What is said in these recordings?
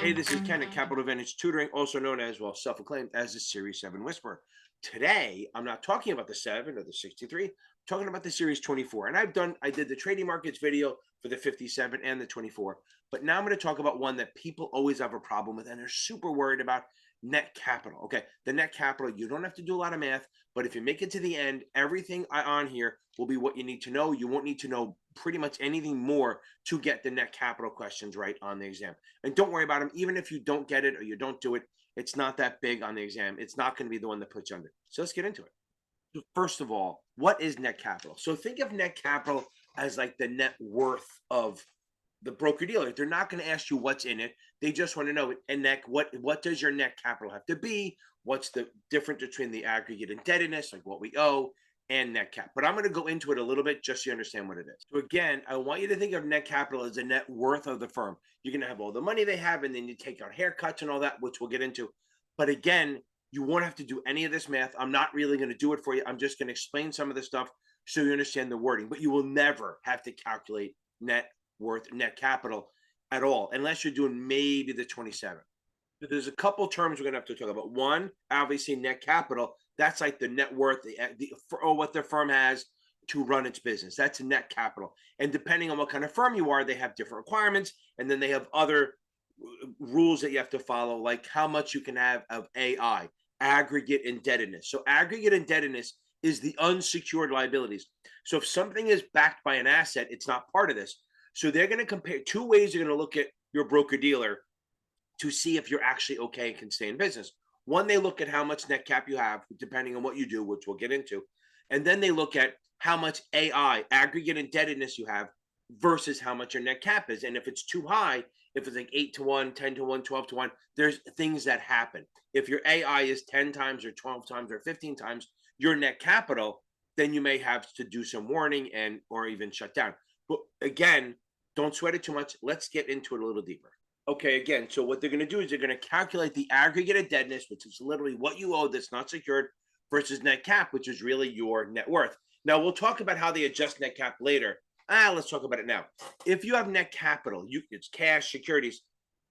Hey, this is Ken at Capital Advantage Tutoring, also known as, well, self-acclaimed as the Series 7 Whisperer. Today, I'm not talking about the 7 or the 63, I'm talking about the Series 24. And I did the trading markets video for the 57 and the 24. But now I'm going to talk about one that people always have a problem with and they're super worried about: net capital. Okay, the net capital, you don't have to do a lot of math, but if you make it to the end, everything on here will be what you need to know. You won't need to know pretty much anything more to get the net capital questions right on the exam. And don't worry about them. Even if you don't get it or you don't do it, it's not that big on the exam. It's not going to be the one that puts you under. So let's get into it. So first of all, what is net capital? So think of net capital as like the net worth of the broker dealer. They're not going to ask you what's in it. They just want to know, and what does your net capital have to be? What's the difference between the aggregate indebtedness, like what we owe, and net cap? But I'm going to go into it a little bit just so you understand what it is. So again, I want you to think of net capital as the net worth of the firm. You're going to have all the money they have, and then you take out haircuts and all that, which we'll get into. But again, you won't have to do any of this math. I'm not really going to do it for you. I'm just going to explain some of the stuff so you understand the wording. But you will never have to calculate net worth, net capital at all, unless you're doing maybe the 27. So there's a couple terms we're going to have to talk about. One, obviously, net capital. That's like the net worth, or what the firm has to run its business. That's net capital. And depending on what kind of firm you are, they have different requirements. And then they have other rules that you have to follow, like how much you can have of AI, aggregate indebtedness. So aggregate indebtedness is the unsecured liabilities. So if something is backed by an asset, it's not part of this. So they're going to compare two ways. You're going to look at your broker dealer to see if you're actually okay and can stay in business. One, they look at how much net cap you have, depending on what you do, which we'll get into. And then they look at how much AI, aggregate indebtedness, you have versus how much your net cap is. And if it's too high, if it's like 8 to 1, 10 to 1, 12 to 1, there's things that happen. If your AI is 10 times or 12 times or 15 times your net capital, then you may have to do some warning and or even shut down. But again, don't sweat it too much. Let's get into it a little deeper. Okay, again, so what they're going to do is they're going to calculate the aggregate indebtedness, which is literally what you owe that's not secured, versus net cap, which is really your net worth. Now, we'll talk about how they adjust net cap later. Let's talk about it now. If you have net capital, it's cash, securities,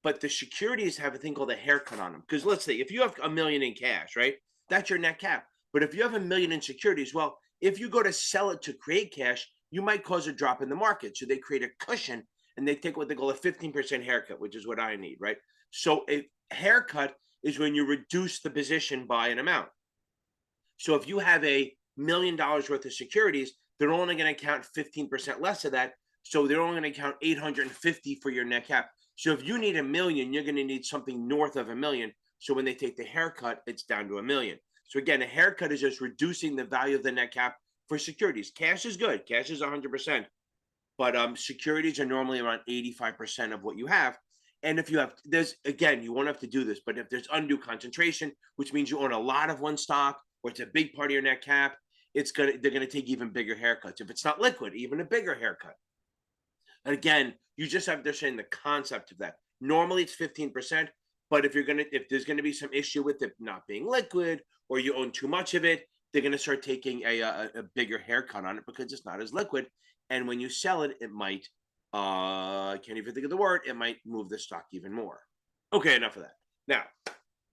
but the securities have a thing called a haircut on them. Because let's say if you have $1 million in cash, right, that's your net cap. But if you have $1 million in securities, well, if you go to sell it to create cash, you might cause a drop in the market. So they create a cushion and they take what they call a 15% haircut, which is what I need, right? So a haircut is when you reduce the position by an amount. So if you have $1 million worth of securities, they're only going to count 15% less of that. So they're only going to count 850 for your net cap. So if you need $1 million, you're going to need something north of $1 million. So when they take the haircut, it's down to $1 million. So again, a haircut is just reducing the value of the net cap for securities. Cash is good. Cash is 100%. But securities are normally around 85% of what you have. And if you have, again, you won't have to do this, but if there's undue concentration, which means you own a lot of one stock, or it's a big part of your net cap, they're gonna take even bigger haircuts. If it's not liquid, even a bigger haircut. And again, you just have to understand the concept of that. Normally it's 15%, but if there's gonna be some issue with it not being liquid, or you own too much of it, they're gonna start taking a bigger haircut on it because it's not as liquid. And when you sell it, it might, I can't even think of the word, it might move the stock even more. Okay, enough of that. Now,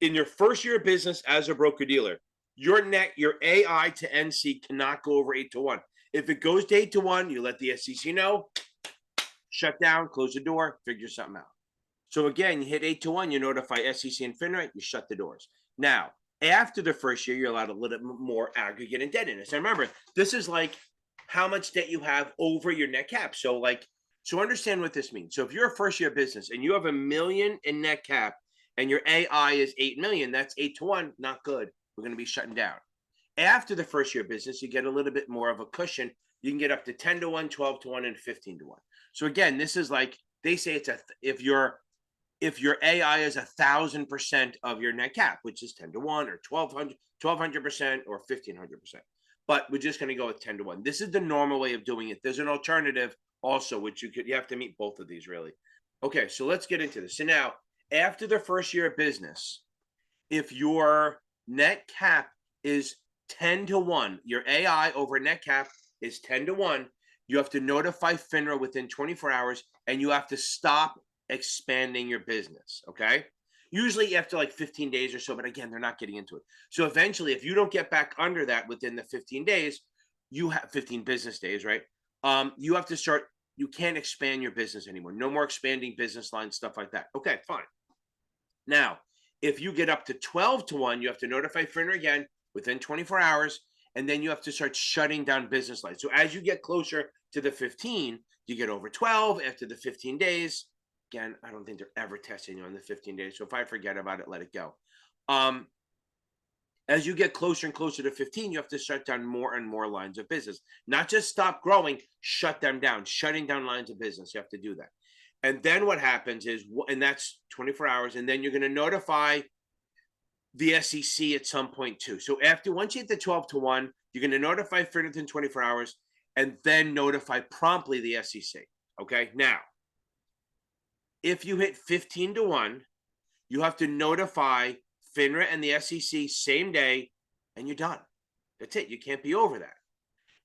in your first year of business as a broker dealer, your AI to NC cannot go over 8 to 1. If it goes to 8 to 1, you let the SEC know, shut down, close the door, figure something out. So again, you hit 8 to 1, you notify SEC and FINRA, you shut the doors. Now, after the first year, you're allowed a little bit more aggregate indebtedness. And remember, this is like how much debt you have over your net cap. So understand what this means. So if you're a first year business and you have $1 million in net cap and your AI is 8 million, that's 8 to 1, not good. We're going to be shutting down. After the first year business, you get a little bit more of a cushion. You can get up to 10 to 1, 12 to 1, and 15 to 1. So again, this is like, they say if your AI is 1,000% of your net cap, which is 10 to 1 or 1,200% or 1,500%. But we're just going to go with 10 to 1. This is the normal way of doing it. There's an alternative also, which you have to meet both of these really. Okay, so let's get into this. So now, after the first year of business, if your net cap is 10 to 1, your AI over net cap is 10 to 1, you have to notify FINRA within 24 hours and you have to stop expanding your business. Okay. Usually after like 15 days or so, but again, they're not getting into it. So eventually, if you don't get back under that within the 15 days, you have 15 business days, right? You have to start, you can't expand your business anymore. No more expanding business lines, stuff like that. Okay, fine. Now, if you get up to 12 to 1, you have to notify FINRA again within 24 hours, and then you have to start shutting down business lines. So as you get closer to the 15, you get over 12 after the 15 days. Again, I don't think they're ever testing you on the 15 days. So if I forget about it, let it go. As you get closer and closer to 15, you have to shut down more and more lines of business. Not just stop growing, shut them down. Shutting down lines of business. You have to do that. And then what happens is, and that's 24 hours, and then you're going to notify the SEC at some point too. So once you hit the 12 to 1, you're going to notify FINRA within 24 hours and then notify promptly the SEC. Okay. Now, if you hit 15 to 1, you have to notify FINRA and the SEC same day, and you're done. That's it. You can't be over that.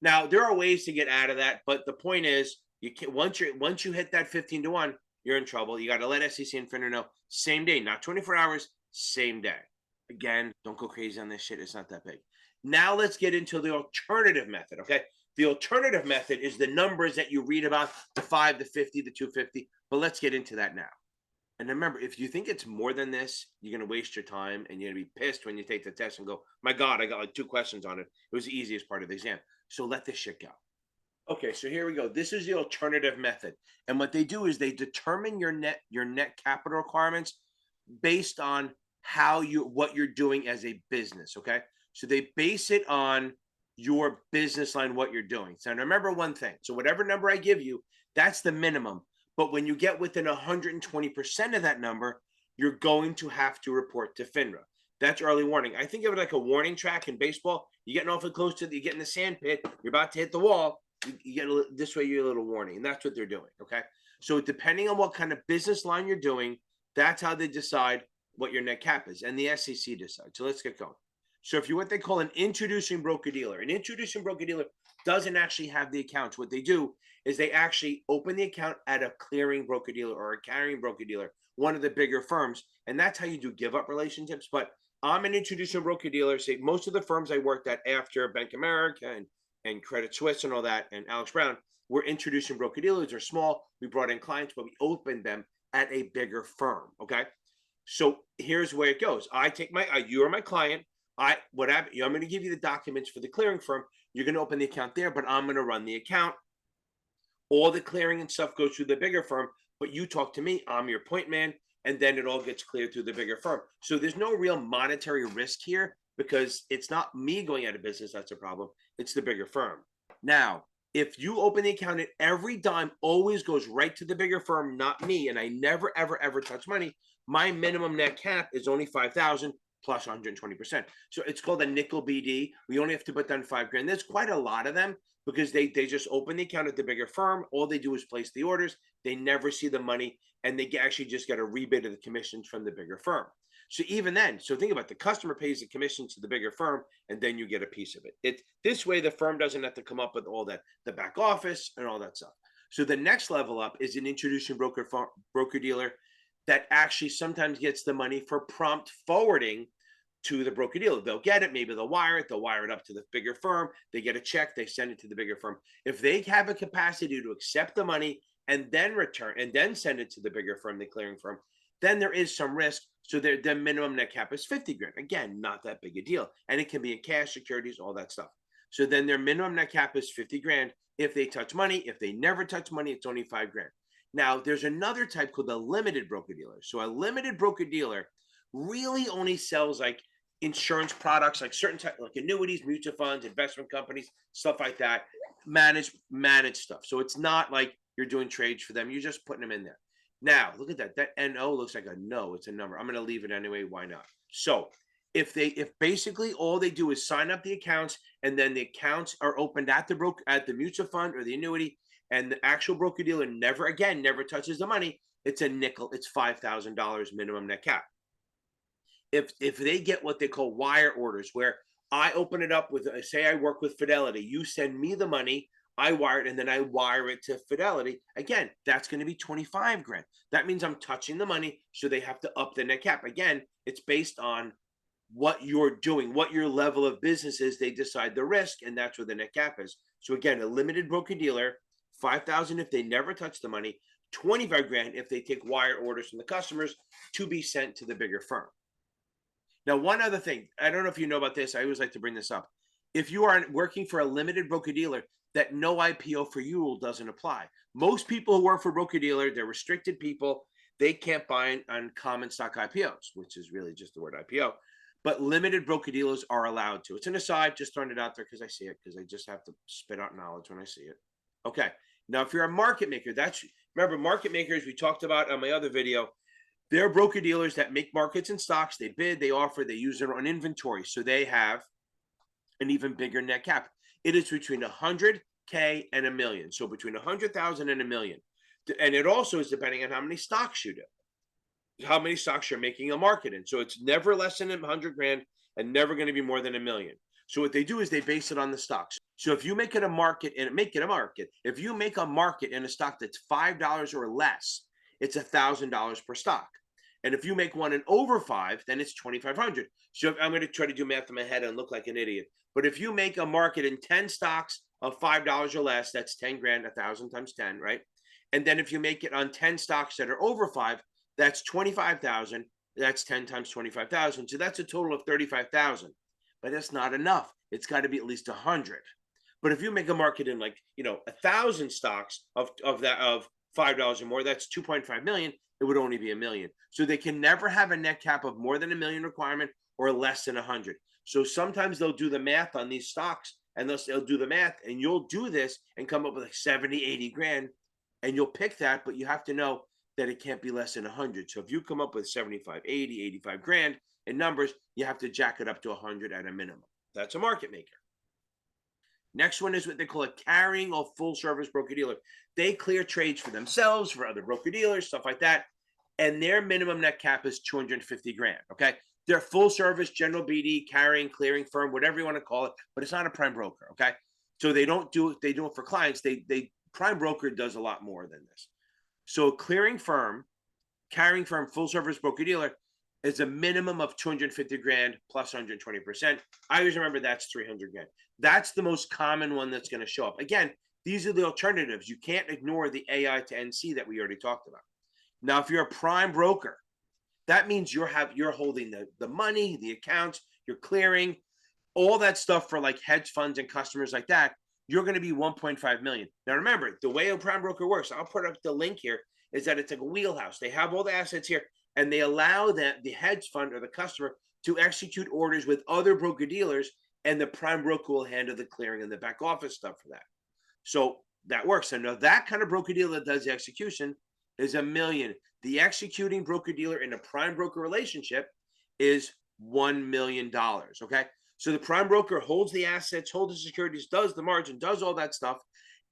Now, there are ways to get out of that, but the point is, you can't, once you hit that 15 to 1, you're in trouble. You got to let SEC and FINRA know same day, not 24 hours, same day. Again, don't go crazy on this shit. It's not that big. Now let's get into the alternative method, okay? The alternative method is the numbers that you read about, the 5, the 50, the 250, but let's get into that now. And remember, if you think it's more than this, you're going to waste your time and you're going to be pissed when you take the test and go, my God, I got like 2 questions on it. It was the easiest part of the exam. So let this shit go. Okay, so here we go. This is the alternative method. And what they do is they determine your net capital requirements based on what you're doing as a business, okay? So they base it on your business line, what you're doing. So remember one thing. So whatever number I give you, that's the minimum. But when you get within 120% of that number, you're going to have to report to FINRA. That's early warning. I think of it like a warning track in baseball. You're getting awfully close to, you get in the sand pit, you're about to hit the wall, you get this way, you get a little warning. And that's what they're doing, okay? So depending on what kind of business line you're doing, that's how they decide what your net cap is, and the SEC decides. So let's get going. So if you're what they call an introducing broker-dealer, an introducing broker-dealer doesn't actually have the accounts. What they do is they actually open the account at a clearing broker-dealer or a carrying broker-dealer, one of the bigger firms, and that's how you do give-up relationships. But I'm an introducing broker-dealer. Say most of the firms I worked at after Bank of America and Credit Suisse and all that, and Alex Brown, we're introducing broker-dealers. They're small. We brought in clients, but we opened them at a bigger firm, okay? So here's where it goes. You are my client. I'm going to give you the documents for the clearing firm. You're going to open the account there, but I'm going to run the account. All the clearing and stuff goes through the bigger firm, but you talk to me. I'm your point man, and then it all gets cleared through the bigger firm. So there's no real monetary risk here because it's not me going out of business that's a problem. It's the bigger firm. Now, if you open the account and every dime always goes right to the bigger firm, not me, and I never, ever, ever touch money, my minimum net cap is only $5,000 plus 120%. So it's called a nickel BD. We only have to put down $5,000. There's quite a lot of them because they just open the account at the bigger firm. All they do is place the orders. They never see the money, and they actually just get a rebate of the commissions from the bigger firm. So even then, so think about it, the customer pays the commissions to the bigger firm, and then you get a piece of it. This way the firm doesn't have to come up with all that, the back office and all that stuff. So the next level up is an introducing broker-dealer that actually sometimes gets the money for prompt forwarding to the broker-dealer. They'll get it, maybe they'll wire it up to the bigger firm. They get a check, they send it to the bigger firm. If they have a capacity to accept the money and then return and then send it to the bigger firm, the clearing firm, then there is some risk. So their minimum net cap is $50,000. Again, not that big a deal. And it can be in cash, securities, all that stuff. So then their minimum net cap is $50,000. If they touch money, if they never touch money, it's only $5,000. Now, there's another type called a limited broker-dealer. So a limited broker-dealer really only sells like insurance products, like certain type, like annuities, mutual funds, investment companies, stuff like that, managed stuff. So it's not like you're doing trades for them. You're just putting them in there. Now, look at that. That NO looks like a no. It's a number. I'm going to leave it anyway. Why not? So if basically all they do is sign up the accounts and then the accounts are opened at the mutual fund or the annuity, and the actual broker-dealer never touches the money, it's a nickel. It's $5,000 minimum net cap. If they get what they call wire orders, where I open it up with, say I work with Fidelity, you send me the money, I wire it and then I wire it to Fidelity. Again, that's going to be 25 grand. That means I'm touching the money, so they have to up the net cap. Again, it's based on what you're doing, what your level of business is. They decide the risk, and that's where the net cap is. So again, a limited broker dealer, 5,000 if they never touch the money, 25 grand if they take wire orders from the customers to be sent to the bigger firm. Now, one other thing, I don't know if you know about this. I always like to bring this up. If you are working for a limited broker dealer, that no IPO for you rule doesn't apply. Most people who work for broker dealer, they're restricted people. They can't buy on common stock IPOs, which is really just the word IPO. But limited broker dealers are allowed to. It's an aside, just throwing it out there because I see it, because I just have to spit out knowledge when I see it. Okay. Now, if you're a market maker, remember, market makers we talked about on my other video. They're broker dealers that make markets and stocks. They bid, they offer, they use their own inventory. So they have an even bigger net cap. It is between 100K and $1 million. So between 100,000 and $1 million. And it also is depending on how many stocks you do, how many stocks you're making a market in. So it's never less than 100 grand and never going to be more than $1 million. So what they do is they base it on the stocks. So if you make it a market and make it a market, if you make a market in a stock that's $5 or less, it's $1,000 per stock. And if you make one in over 5, then it's 2,500. So I'm going to try to do math in my head and look like an idiot. But if you make a market in 10 stocks of $5 or less, that's 10 grand, 1,000 times 10, right? And then if you make it on 10 stocks that are over 5, that's 25,000. That's 10 times 25,000. So that's a total of 35,000. But that's not enough. It's got to be at least 100. But if you make a market in 1,000 stocks of $5 or more, that's 2.5 million. It would only be $1 million. So they can never have a net cap of more than $1 million requirement or less than 100. So sometimes they'll do the math on these stocks, and they'll do the math, and you'll do this and come up with 70, 80 grand, and you'll pick that, but you have to know that it can't be less than 100. So if you come up with 75, 80, 85 grand in numbers, you have to jack it up to 100 at a minimum. That's a market maker. Next one is what they call a carrying or full service broker dealer. They clear trades for themselves, for other broker dealers, stuff like that. And their minimum net cap is 250 grand. Okay. They're full service, general BD, carrying, clearing firm, whatever you want to call it, but it's not a prime broker. Okay. So they don't do it. They do it for clients. Prime broker does a lot more than this. So clearing firm, carrying firm, full service broker dealer is a minimum of 250 grand plus 120%. I always remember that's 300 grand. That's the most common one that's going to show up. Again, these are the alternatives. You can't ignore the AI to NC that we already talked about. Now, if you're a prime broker, that means you're holding the money, the accounts, you're clearing, all that stuff for like hedge funds and customers like that. You're going to be 1.5 million. Now, remember, the way a prime broker works, I'll put up the link here, is that it's like a wheelhouse. They have all the assets here, and they allow the hedge fund or the customer to execute orders with other broker dealers, and the prime broker will handle the clearing and the back office stuff for that. So that works. And now that kind of broker dealer that does the execution is $1 million. The executing broker dealer in a prime broker relationship is $1 million. Okay. So the prime broker holds the assets, holds the securities, does the margin, does all that stuff.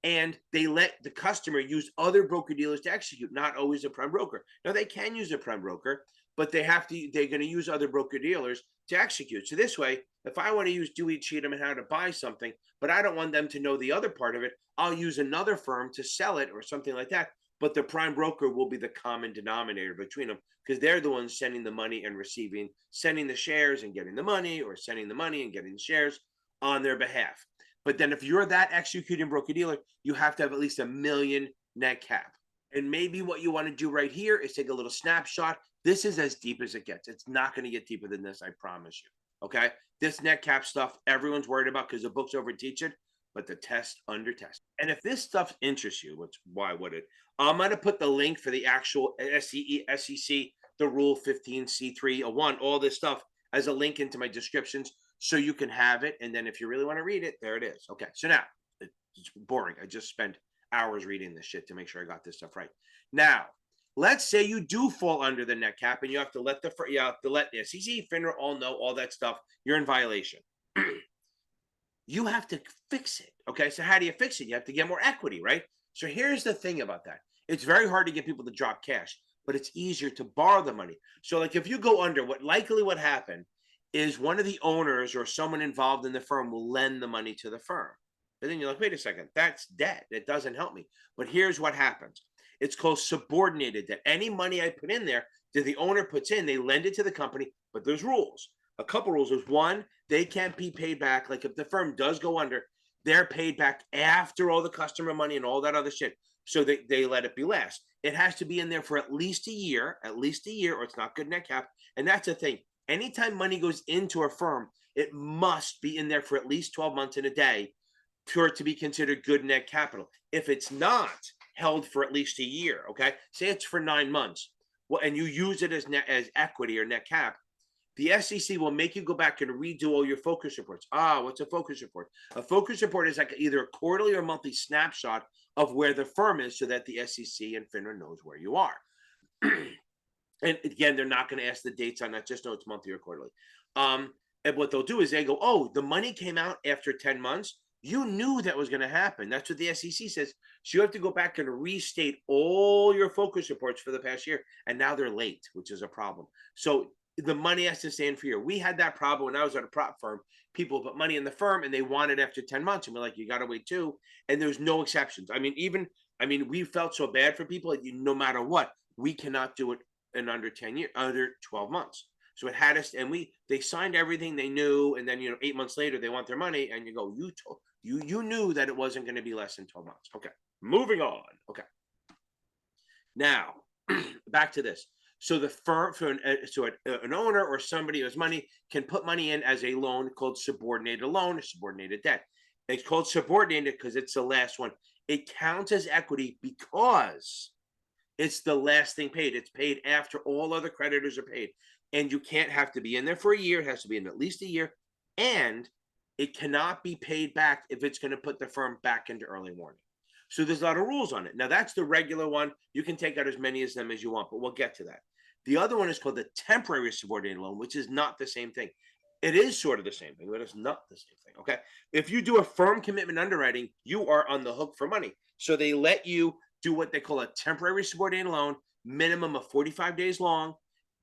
And they let the customer use other broker dealers to execute, not always a prime broker. Now they can use a prime broker, but they're going to use other broker dealers to execute. So this way, if I want to use Dewey Cheatham and how to buy something, but I don't want them to know the other part of it, I'll use another firm to sell it or something like that. But the prime broker will be the common denominator between them, because they're the ones sending the money and receiving, sending the shares and getting the money, or sending the money and getting the shares on their behalf. But then if you're that executing broker dealer, you have to have at least $1 million net cap. And maybe what you want to do right here is take a little snapshot. This is as deep as it gets. It's not going to get deeper than this, I promise you. Okay? This net cap stuff, everyone's worried about because the books overteach it, but the test under test. And if this stuff interests you, why would it? I'm going to put the link for the actual SEC, the Rule 15C301, all this stuff as a link into my descriptions so you can have it. And then if you really want to read it, there it is. Okay, so now, it's boring. I just spent hours reading this shit to make sure I got this stuff right. Now, let's say you do fall under the net cap and you have to let the SEC, FINRA all know all that stuff. You're in violation. You have to fix it. Okay, so how do you fix it? You have to get more equity, right? So here's the thing about that. It's very hard to get people to drop cash, but it's easier to borrow the money. So like if you go under, what happened is one of the owners or someone involved in the firm will lend the money to the firm. But then you're like, wait a second, that's debt. It doesn't help me. But here's what happens. It's called subordinated debt. Any money I put in there that the owner puts in, they lend it to the company, but there's rules. A couple rules is one, they can't be paid back. Like if the firm does go under, they're paid back after all the customer money and all that other shit. So they let it be last. It has to be in there for at least a year, or it's not good net cap. And that's the thing. Anytime money goes into a firm, it must be in there for at least 12 months and a day for it to be considered good net capital. If it's not held for at least a year, okay, say it's for 9 months, well, and you use it as equity or net cap, the SEC will make you go back and redo all your focus reports. What's a focus report? A focus report is like either a quarterly or monthly snapshot of where the firm is so that the SEC and FINRA knows where you are. And again, they're not going to ask the dates on that. Just know it's monthly or quarterly. And what they'll do is they go, oh, the money came out after 10 months. You knew that was going to happen. That's what the SEC says. So you have to go back and restate all your focus reports for the past year. And now they're late, which is a problem. So the money has to stay in for a year. We had that problem when I was at a prop firm. People put money in the firm and they want it after 10 months. And we're like, you got to wait too. And there's no exceptions. We felt so bad for people that no matter what, we cannot do it in under 12 months. So it had us, and they signed everything they knew. And then, 8 months later, they want their money. And you go, you knew that it wasn't going to be less than 12 months. Okay. Moving on. Okay. Now, back to this. So the firm, an owner or somebody who has money can put money in as a loan called subordinated loan or subordinated debt. It's called subordinated because it's the last one. It counts as equity because it's the last thing paid. It's paid after all other creditors are paid. And you can't have to be in there for a year. It has to be in at least a year. And it cannot be paid back if it's going to put the firm back into early warning. So there's a lot of rules on it. Now, that's the regular one. You can take out as many of them as you want, but we'll get to that. The other one is called the temporary subordinated loan, which is not the same thing. It is sort of the same thing, but it's not the same thing, okay? If you do a firm commitment underwriting, you are on the hook for money. So they let you do what they call a temporary subordinated loan, minimum of 45 days long,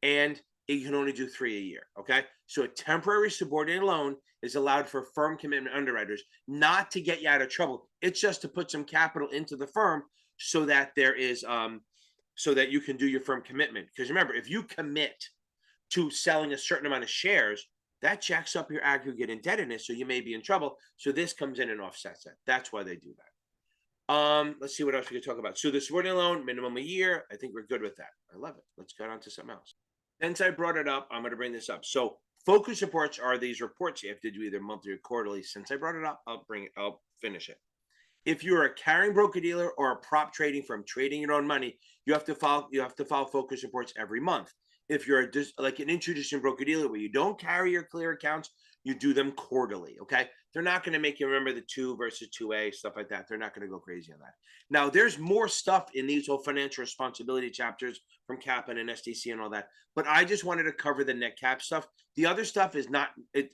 and you can only do 3 a year, okay? So a temporary subordinated loan is allowed for firm commitment underwriters, not to get you out of trouble. It's just to put some capital into the firm so that there is, so that you can do your firm commitment. Because remember, if you commit to selling a certain amount of shares, that jacks up your aggregate indebtedness, so you may be in trouble. So this comes in and offsets that. That's why they do that. Let's see what else we can talk about. So the subordinated loan, minimum a year. I think we're good with that. I love it. Let's get on to something else. Since I brought it up, I'm going to bring this up. So focus reports are these reports you have to do either monthly or quarterly. Since I brought it up, I'll finish it. If you're a carrying broker dealer or a prop trading firm trading your own money, you have to file focus reports every month. If you're like an introducing broker dealer where you don't carry your clear accounts, you do them quarterly. Okay, they're not going to make you remember the 2 versus 2A stuff like that. They're not going to go crazy on that. Now, there's more stuff in these whole financial responsibility chapters from Kaplan and SDC and all that, but I just wanted to cover the net cap stuff. The other stuff is not.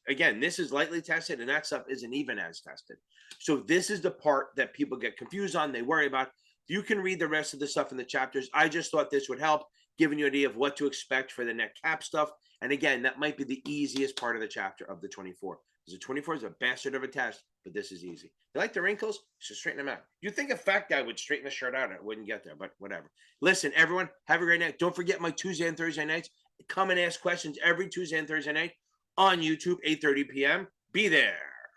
Again, this is lightly tested, and that stuff isn't even as tested. So this is the part that people get confused on. They worry about. You can read the rest of the stuff in the chapters. I just thought this would help, giving you an idea of what to expect for the net cap stuff. And again, that might be the easiest part of the chapter of the 24. Because the 24 is a bastard of a test, but this is easy. You like the wrinkles? So straighten them out. You'd think a fat guy would straighten the shirt out and it wouldn't get there, but whatever. Listen, everyone, have a great night. Don't forget my Tuesday and Thursday nights. Come and ask questions every Tuesday and Thursday night on YouTube, 8:30 p.m. Be there.